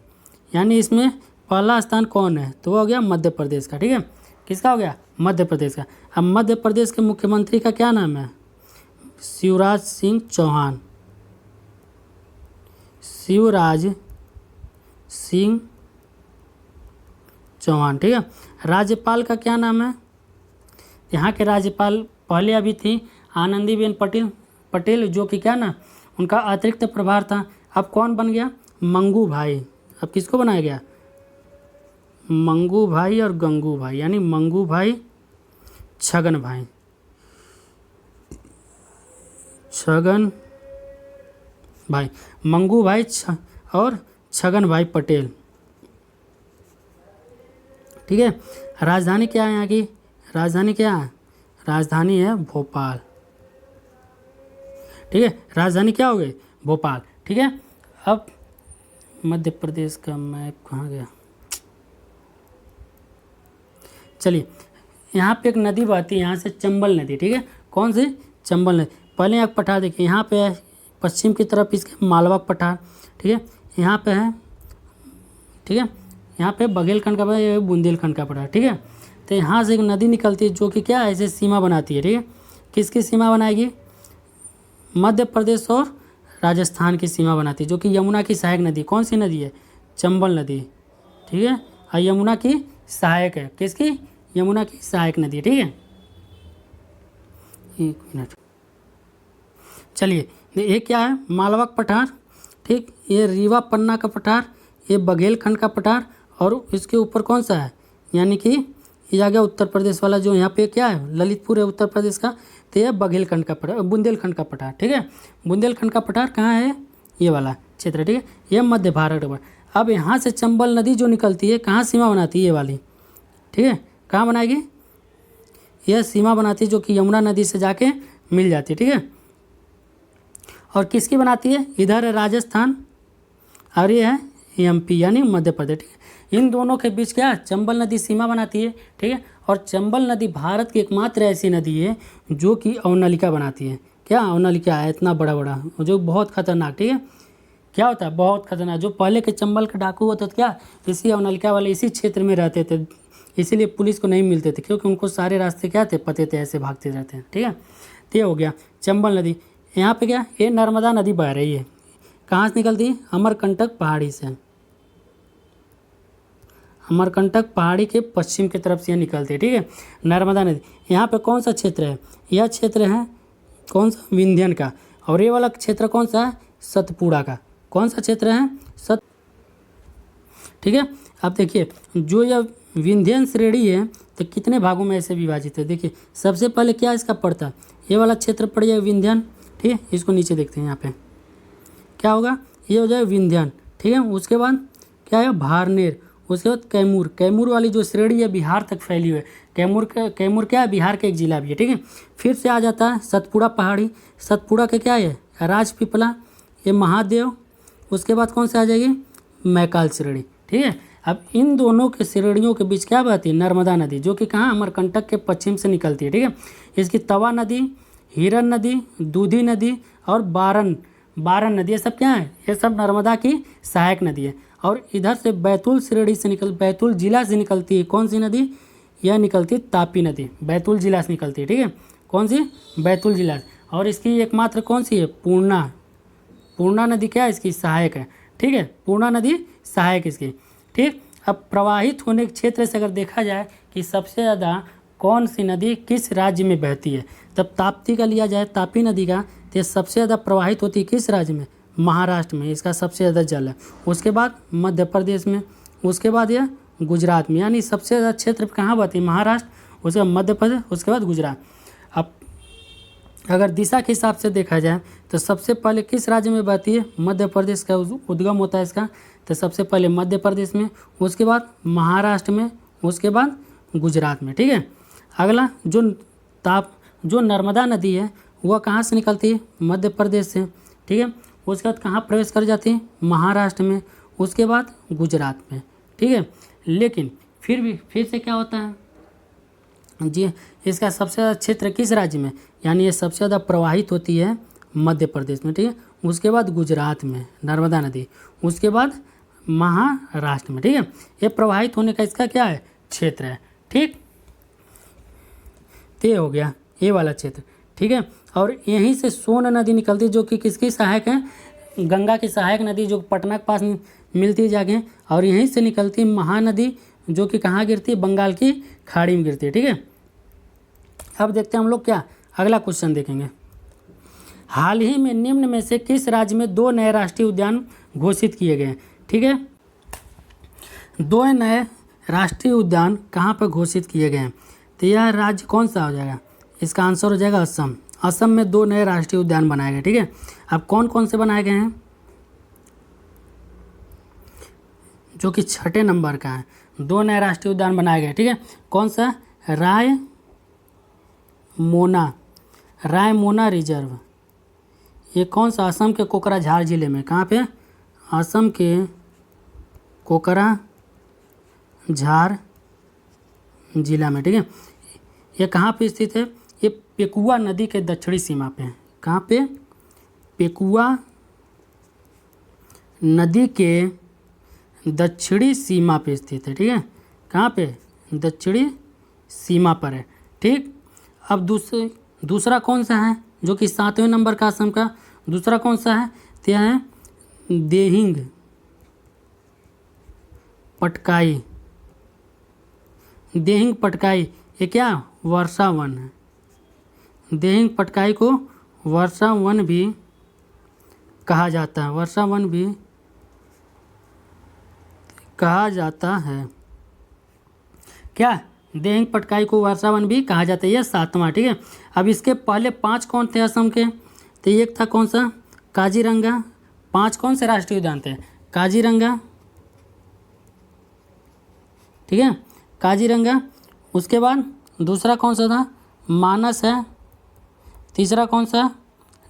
यानी इसमें पहला स्थान कौन है, तो वो हो गया मध्य प्रदेश का। ठीक है, किसका हो गया, मध्य प्रदेश का। अब मध्य प्रदेश के मुख्यमंत्री का क्या नाम है, शिवराज सिंह चौहान, शिवराज सिंह चौहान। ठीक है, राज्यपाल का क्या नाम है, यहाँ के राज्यपाल पहले अभी थी आनंदीबेन पटेल जो कि क्या ना उनका अतिरिक्त प्रभार था। अब कौन बन गया, मंगू भाई। अब किसको बनाया गया, मंगू भाई और गंगू भाई, यानी मंगू भाई छगन भाई, छगन भाई, मंगू भाई और छगन भाई पटेल। ठीक है, राजधानी क्या है यहाँ की, राजधानी क्या है, राजधानी है भोपाल। ठीक है, राजधानी क्या हो गई, भोपाल। ठीक है, अब मध्य प्रदेश का मैप कहाँ गया, चलिए यहाँ पे एक नदी बहती है यहाँ से, चंबल नदी। ठीक है, कौन सी, चंबल नदी। पहले एक पठार देखिए, यहाँ पे है पश्चिम की तरफ इसके मालवा पठार। ठीक है, यहाँ पे है, ठीक है, यहाँ पे बघेलखंड का पठार, बुंदेलखंड का पठार। ठीक है, तो यहाँ से एक नदी निकलती है जो कि क्या ऐसे सीमा बनाती है। ठीक है, किसकी सीमा बनाएगी, मध्य प्रदेश और राजस्थान की सीमा बनाती है, जो कि यमुना की सहायक नदी। कौन सी नदी है, चंबल नदी। ठीक है, और यमुना की सहायक है, किसकी, यमुना की सहायक नदी। ठीक है, एक मिनट, चलिए ये क्या है, मालवा पठार। ठीक, ये रीवा पन्ना का पठार, ये बघेलखंड का पठार, और इसके ऊपर कौन सा है, यानी कि ये आ गया उत्तर प्रदेश वाला, जो यहाँ पे क्या है ललितपुर है उत्तर प्रदेश का, तो ये बघेलखंड का पठार, बुंदेलखंड का पठार। ठीक है, बुंदेलखंड का पठार कहाँ है, ये वाला क्षेत्र। ठीक है, ये मध्य भारत में। अब यहाँ से चंबल नदी जो निकलती है कहाँ सीमा बनाती है, ये वाली। ठीक है, कहाँ बनाएगी, यह सीमा बनाती है जो कि यमुना नदी से जाके मिल जाती है। ठीक है, और किसकी बनाती है, इधर है राजस्थान और ये है एमपी यानी मध्य प्रदेश। ठीक है, इन दोनों के बीच क्या चंबल नदी सीमा बनाती है। ठीक है, और चंबल नदी भारत की एकमात्र ऐसी नदी है जो कि अवनलिका बनाती है। क्या अवनलिका है, इतना बड़ा बड़ा, जो बहुत खतरनाक। ठीक है, क्या होता है, बहुत खतरनाक। जो पहले के चंबल के डाकू होते थे क्या, इसी अवनलिका वाले इसी क्षेत्र में रहते थे, इसीलिए पुलिस को नहीं मिलते थे, क्योंकि उनको सारे रास्ते क्या थे पते थे, ऐसे भागते रहते हैं। ठीक है, तो ये हो गया चंबल नदी। यहाँ पे क्या, ये नर्मदा नदी बह रही है, कहाँ से निकलती है, अमरकंटक पहाड़ी से, अमरकंटक पहाड़ी के पश्चिम की तरफ से यह निकलती है। ठीक है, नर्मदा नदी। यहाँ पे कौन सा क्षेत्र है, यह क्षेत्र है कौन सा, विंध्यन का, और ये वाला क्षेत्र कौन सा है, सतपुड़ा का। कौन सा क्षेत्र है, ठीक है, अब देखिए जो यह विंध्यन श्रेणी है तो कितने भागों में ऐसे विभाजित है। देखिए सबसे पहले क्या इसका पड़ता है, ये वाला क्षेत्र पड़ जाए विंध्यन। ठीक है, इसको नीचे देखते हैं, यहाँ पे क्या होगा, ये हो जाए विंध्यन। ठीक है, उसके बाद क्या है, भारनेर, उसके बाद कैमूर। कैमूर वाली जो श्रेणी है बिहार तक फैली हुई है। कैमूर क्या है, बिहार का एक जिला भी है। ठीक है, फिर से आ जाता है सतपुड़ा पहाड़ी। सतपुड़ा के क्या है, राजपीपला, ये महादेव। उसके बाद कौन सा आ जाएगी, मैकाल श्रेणी। ठीक है, अब इन दोनों के श्रेणियों के बीच क्या बहती है, नर्मदा नदी, जो कि कहाँ, अमरकंटक के पश्चिम से निकलती है। ठीक है, इसकी तवा नदी, हिरन नदी, दूधी नदी और बारन नदी, ये सब क्या है, ये सब नर्मदा की सहायक नदी है। और इधर से बैतूल श्रेणी से बैतूल जिला से निकलती है कौन सी नदी, यह निकलती है तापी नदी, बैतूल जिला से निकलती है। ठीक है, कौन सी, बैतूल जिला से। और इसकी एकमात्र कौन सी है, पूर्णा नदी क्या है, इसकी सहायक है। ठीक है, पूर्णा नदी सहायक इसकी। ठीक, अब प्रवाहित होने के क्षेत्र से अगर देखा जाए कि सबसे ज़्यादा कौन सी नदी किस राज्य में बहती है, तब ताप्ती का लिया जाए, तापी नदी का, तो सबसे ज़्यादा प्रवाहित होती है किस राज्य में, महाराष्ट्र में, इसका सबसे ज़्यादा जल है। उसके बाद मध्य प्रदेश में, उसके बाद यह गुजरात में, यानी सबसे ज़्यादा क्षेत्र कहाँ बहती है, महाराष्ट्र, उसके बाद मध्य प्रदेश, उसके बाद गुजरात। अब अगर दिशा के हिसाब से देखा जाए तो सबसे पहले किस राज्य में बहती है, मध्य प्रदेश का उद्गम होता है इसका, तो सबसे पहले मध्य प्रदेश में, उसके बाद महाराष्ट्र में, उसके बाद गुजरात में। ठीक है, अगला जो नर्मदा नदी है वह कहाँ से निकलती है, मध्य प्रदेश से। ठीक है, उसके बाद कहाँ प्रवेश कर जाती है, महाराष्ट्र में, उसके बाद गुजरात में। ठीक है, लेकिन फिर से क्या होता है जी, इसका सबसे ज़्यादा क्षेत्र किस राज्य में, यानी ये सबसे ज़्यादा प्रवाहित होती है मध्य प्रदेश में। ठीक है, उसके बाद गुजरात में नर्मदा नदी, उसके बाद महाराष्ट्र में। ठीक है, ये प्रवाहित होने का इसका क्या है, क्षेत्र है। ठीक, ये हो गया ये वाला क्षेत्र। ठीक है, और यहीं से सोन नदी निकलती है जो कि किसकी सहायक है, गंगा की सहायक नदी जो पटना के पास मिलती है जाके, और यहीं से निकलती है महानदी जो कि कहाँ गिरती है, बंगाल की खाड़ी में गिरती है। ठीक है, अब देखते हैं हम लोग क्या अगला क्वेश्चन देखेंगे। हाल ही में निम्न में से किस राज्य में 2 नए राष्ट्रीय उद्यान घोषित किए गए हैं। ठीक है, 2 नए राष्ट्रीय उद्यान कहाँ पर घोषित किए गए हैं, तो यह राज्य कौन सा हो जाएगा, इसका आंसर हो जाएगा असम। असम में 2 नए राष्ट्रीय उद्यान बनाए गए। ठीक है, अब कौन कौन से बनाए गए हैं, जो कि 6 नंबर का है, 2 नए राष्ट्रीय उद्यान बनाए गए। ठीक है, कौन सा, रायमोना रिजर्व, ये कौन सा, असम के कोकराझार जिले में, कहाँ पे, असम के कोकराझार जिला में। ठीक है, ये कहाँ पे स्थित है, ये पेकुआ नदी के दक्षिणी सीमा पे है। कहाँ पे, पेकुआ नदी के दक्षिणी सीमा पे स्थित है। ठीक है, कहाँ पे, दक्षिणी सीमा पर है। ठीक, अब दूसरा कौन सा है जो कि 7वें नंबर का असम का, दूसरा कौन सा है, तो यह है देहिंग पटकाई। ये क्या, वर्षा वन है। देहिंग पटकाई को वर्षा वन भी कहा जाता है, वर्षा वन भी कहा जाता है। क्या, देहिंग पटकाई को वर्षा वन भी कहा जाता है, यह 7वां। ठीक है, अब इसके पहले 5 कौन थे असम के, तो एक था कौन सा, काजीरंगा। 5 कौन से राष्ट्रीय उद्यान थे, काजीरंगा। ठीक है, काजीरंगा, उसके बाद दूसरा कौन सा था, मानस है। तीसरा कौन सा,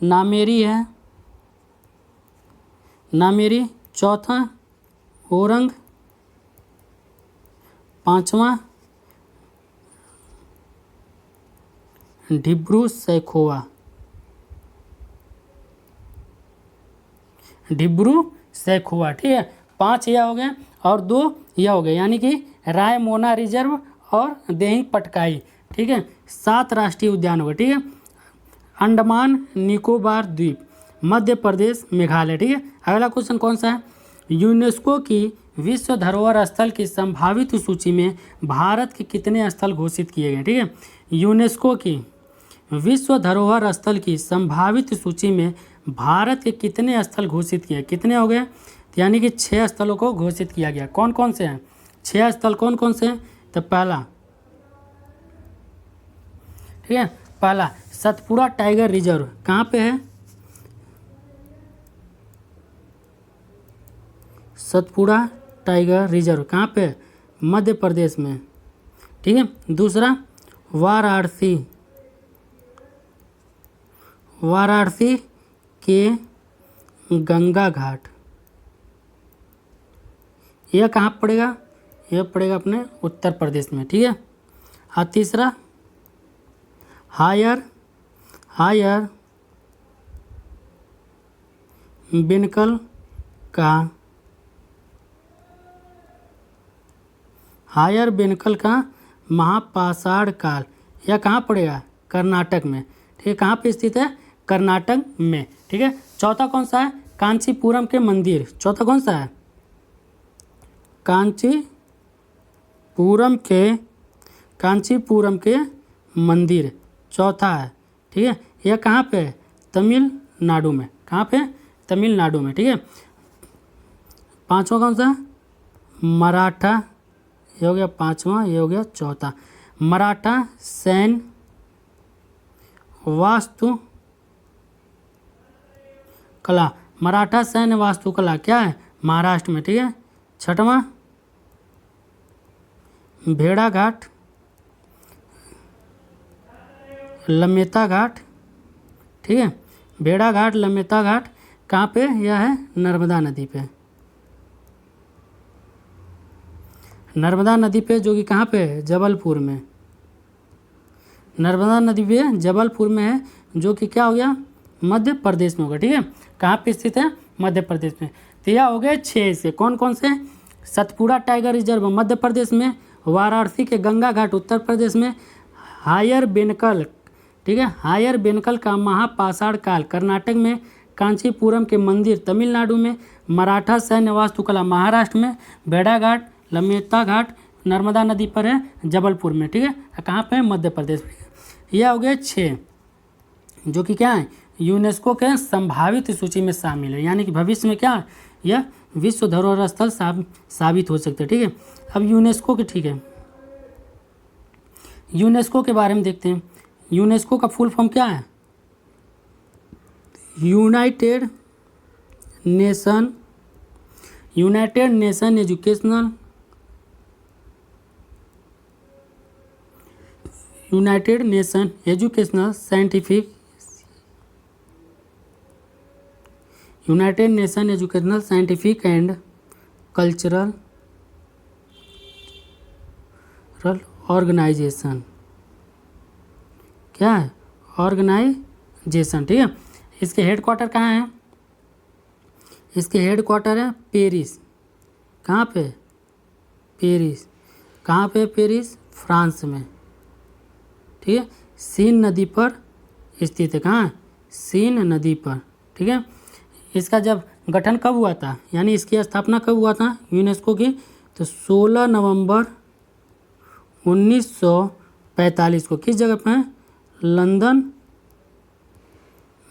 नामेरी है, नामेरी। चौथा ओरंग, 5वां डिब्रू सैखोवा, ठीक है, 5 यह हो गए और 2 यह हो गए, यानी कि रायमोना रिजर्व और देहिंग पटकाई। ठीक है, 7 राष्ट्रीय उद्यान हो गए। ठीक है, अंडमान निकोबार द्वीप, मध्य प्रदेश, मेघालय। ठीक है, अगला क्वेश्चन कौन सा है, यूनेस्को की विश्व धरोहर स्थल की संभावित सूची में भारत के कितने स्थल घोषित किए गए। ठीक है, यूनेस्को की विश्व धरोहर स्थल की संभावित सूची में भारत के कितने स्थल घोषित किए, कितने हो गए, यानी कि 6 स्थलों को घोषित किया गया। कौन कौन से हैं 6 स्थल, कौन कौन से हैं, तो पहला, ठीक है, पहला सतपुड़ा टाइगर रिजर्व कहाँ पे है, सतपुड़ा टाइगर रिजर्व कहाँ पे है, मध्य प्रदेश में। ठीक है, दूसरा वाराणसी के गंगा घाट, यह कहाँ पड़ेगा, यह पड़ेगा अपने उत्तर प्रदेश में। ठीक है, और तीसरा हायर बिनकल का महापाषाण काल, यह कहाँ पड़ेगा, कर्नाटक में। ठीक है, कहाँ पे स्थित है, कर्नाटक में। ठीक है, चौथा कौन सा है, कांचीपुरम के मंदिर, चौथा कौन सा है, कांचीपुरम के मंदिर चौथा है। ठीक है, यह कहाँ पे है, तमिलनाडु में, कहाँ पे, तमिलनाडु में। ठीक है, पांचवा कौन सा, ये हो गया पाँचवा, ये हो गया चौथा। मराठा सैन्य वास्तु कला, मराठा सैन्य वास्तुकला क्या है? महाराष्ट्र में, ठीक है। छठवां भेड़ाघाट लमेता घाट, ठीक है। भेड़ाघाट लमेता घाट कहाँ पे? यह है नर्मदा नदी पे, नर्मदा नदी पे, जो कि कहाँ पे है? जबलपुर में। नर्मदा नदी पे जबलपुर में है, जो कि क्या हो गया? मध्य प्रदेश में होगा, ठीक है। कहाँ पे स्थित है? मध्य प्रदेश में। तो यह हो गए 6 से। कौन कौन से? सतपुड़ा टाइगर रिजर्व मध्य प्रदेश में, वाराणसी के गंगा घाट उत्तर प्रदेश में, हायर बेनकल, ठीक है, हायर बेनकल का महापाषाण काल कर्नाटक में, कांचीपुरम के मंदिर तमिलनाडु में, मराठा सैन्य वास्तुकला महाराष्ट्र में, भेड़ाघाट लमेता घाट नर्मदा नदी पर है जबलपुर में, ठीक है। कहाँ पे है? मध्य प्रदेश में। यह हो गए 6 जो कि क्या है? यूनेस्को के संभावित सूची में शामिल है, यानी कि भविष्य में क्या यह विश्व धरोहर स्थल साबित हो सकते हैं, ठीक है। अब यूनेस्को के, ठीक है, यूनेस्को के बारे में देखते हैं। यूनेस्को का फुल फॉर्म क्या है? United Nation Educational, United Nation Educational Scientific, United Nation Educational Scientific and Cultural Organization, क्या है? ऑर्गेनाइजेशन, ठीक है। इसके हेडक्वार्टर कहाँ है? इसके हेडक्वार्टर है पेरिस। कहाँ पे? पेरिस। कहाँ पे? पेरिस, फ्रांस में, ठीक है। सीन नदी पर स्थित है। कहाँ? सीन नदी पर, ठीक है। इसका जब गठन कब हुआ था, यानी इसकी स्थापना कब हुआ था यूनेस्को की? तो 16 नवंबर 1945 को। किस जगह पे है? लंदन,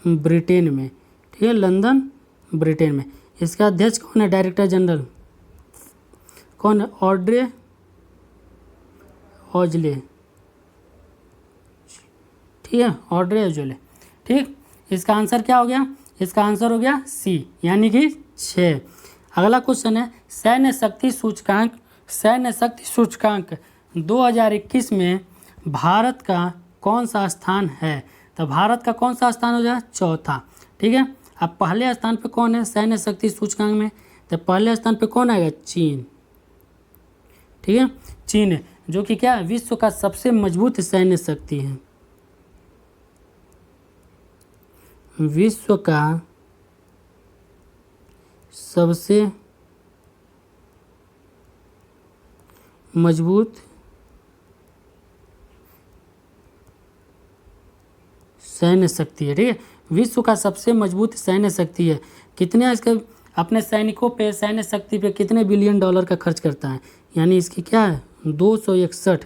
ब्रिटेन में, ठीक है, लंदन, ब्रिटेन में। इसका अध्यक्ष कौन है? डायरेक्टर जनरल कौन है? ऑड्रे ऑजले, ठीक है, ऑड्रे ऑजले, ठीक। इसका आंसर क्या हो गया? इसका आंसर हो गया सी, यानी कि 6। अगला क्वेश्चन है सैन्य शक्ति सूचकांक 2021 में भारत का कौन सा स्थान है? तो भारत का कौन सा स्थान हो जाए? चौथा, ठीक है। अब पहले स्थान पे कौन है सैन्य शक्ति सूचकांक में? तो पहले स्थान पे कौन आएगा? चीन, ठीक है, चीन है, जो कि क्या है? विश्व का सबसे मजबूत सैन्य शक्ति है। विश्व का सबसे मजबूत सैन्य शक्ति है, ठीक है। विश्व का सबसे मजबूत सैन्य शक्ति है। कितने इसके अपने सैनिकों पे, सैन्य शक्ति पे कितने बिलियन डॉलर का खर्च करता है? यानी इसकी क्या है? 261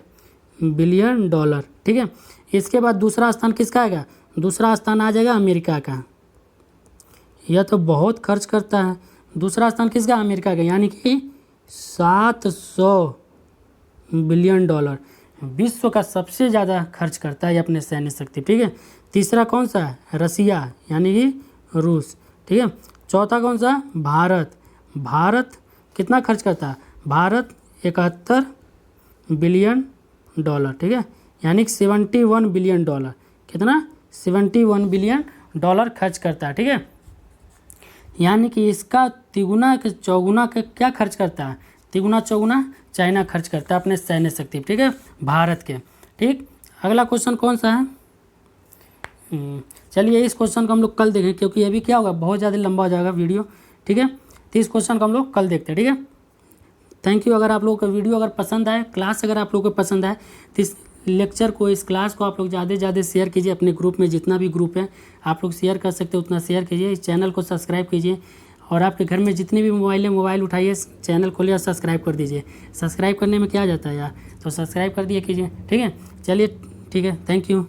बिलियन डॉलर, ठीक है। इसके बाद दूसरा स्थान किसका आएगा? दूसरा स्थान आ जाएगा अमेरिका का। यह तो बहुत खर्च करता है। दूसरा स्थान किसका? अमेरिका का, यानी कि 700 बिलियन डॉलर। विश्व का सबसे ज़्यादा खर्च करता है अपने सैन्य शक्ति, ठीक है। तीसरा कौन सा है? रसिया, यानी कि रूस, ठीक है। चौथा कौन सा? भारत। भारत कितना खर्च करता है? भारत 71 बिलियन डॉलर, ठीक है, यानी कि 71 बिलियन डॉलर। कितना? 71 बिलियन डॉलर खर्च करता है, ठीक है। यानी कि इसका तिगुना के चौगुना के क्या खर्च करता है? तिगुना चौगुना चाइना खर्च करता है अपने सैन्य शक्ति, ठीक है, भारत के, ठीक। अगला क्वेश्चन कौन सा है? चलिए इस क्वेश्चन को हम लोग कल देखें, क्योंकि ये भी क्या होगा? बहुत ज़्यादा लंबा हो जाएगा वीडियो, ठीक है। तो इस क्वेश्चन को हम लोग कल देखते हैं, ठीक है। Thank you. अगर आप लोगों को वीडियो अगर पसंद आए, क्लास अगर आप लोगों को पसंद आए, तो इस लेक्चर को, इस क्लास को आप लोग ज़्यादा से ज़्यादा शेयर कीजिए अपने ग्रुप में। जितना भी ग्रुप है आप लोग शेयर कर सकते हो उतना शेयर कीजिए। इस चैनल को सब्सक्राइब कीजिए, और आपके घर में जितने भी मोबाइल है, मोबाइल उठाइए, चैनल खोलिए और सब्सक्राइब कर दीजिए। सब्सक्राइब करने में क्या जाता है यार, तो सब्सक्राइब कर दिया कीजिए, ठीक है। चलिए ठीक है, थैंक यू।